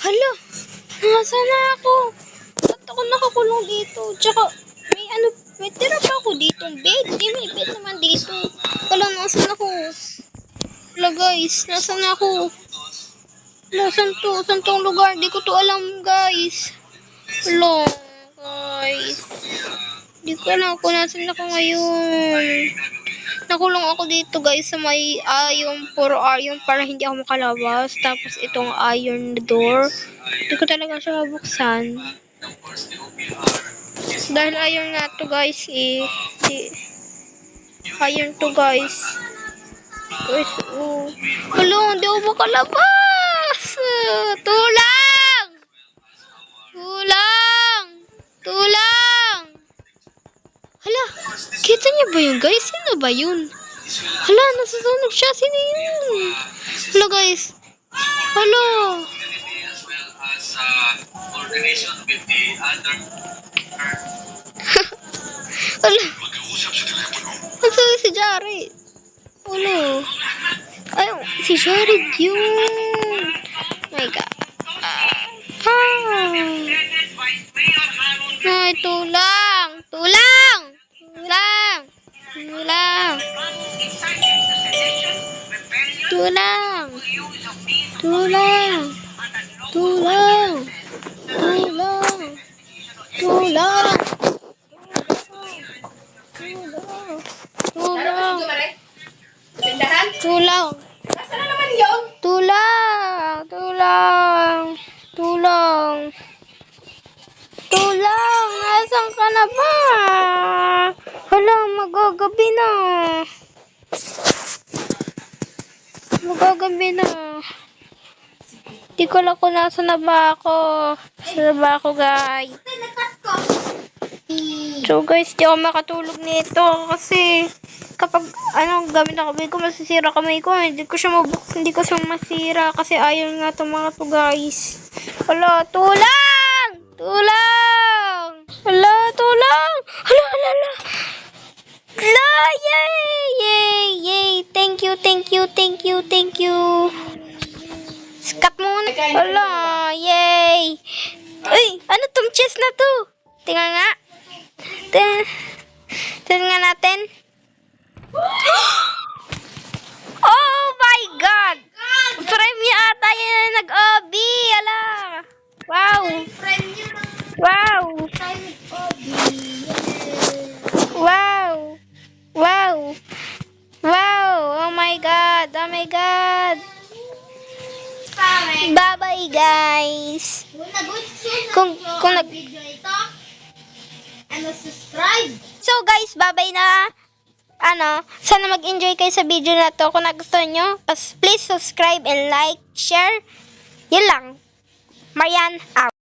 Hala, nasa na ako? Ba't ako nakakulong dito? Tsaka, may tira pa ako dito. Bed? May bed naman dito. Hala, nasan ako? Hala guys, nasan ako? Nasan to? Saan tong lugar? Di ko to alam guys. Hala, guys. Di ko alam kung nasan ako ngayon. Nakulong ako dito guys sa may yung puro iron para hindi ako makalabas. Tapos itong iron door. Hindi ko talaga siya mabuksan. Dahil iron nga to guys eh. Iron to guys. Guys, oh. Hala, hindi ako makalabas. Tulang! Tulang! Tulang! Hala, kita niyo ba yun guys? Sino ba yun? Hala, nasusunog siya. Sino yun? Hala guys. Hala. Hala. Nasaan si Jared? Hala. Ay, si Jared yun. My God. Ay, tulang. Tulang. Tulang. Tulang. Tulang. Tulang. Tulang. Tulang. Tulang. Tulang. Tulang. Nasaan na naman yun? Tulang. Tulang. Tulang. Tulang. Nasaan ka na ba? Hala, magagabi na. Magagabi na. Di ko lang kung nasa na ba ako. Nasa na ba ako, guys? So, guys, di ako makatulog nito kasi kapag gamit ako, hindi ko masisira kamay ko. Hindi ko siya masira kasi ayaw nga itong mga to, guys. Hala, tulang! Tulang! Hala, tulang! Hala, hala, hala! Hala, yay! Yay! Yay! Thank you, thank you, thank you, thank you. Skat muna. Hala, yay! Uy, ano tong chest na to? Tingnan nga. Tingnan nga natin. Oh my God! Frame niya ata yan na nag-OB. Hala. Wow. Wow. Wow. Wow. Wow. Oh my God. Oh my God. Bye-bye guys. Kung video ito, subscribe. So guys, bye-bye na. Sana mag-enjoy kayo sa video na to. Kung nagustuhan nyo, please subscribe and like, share. Yun lang. Marian out.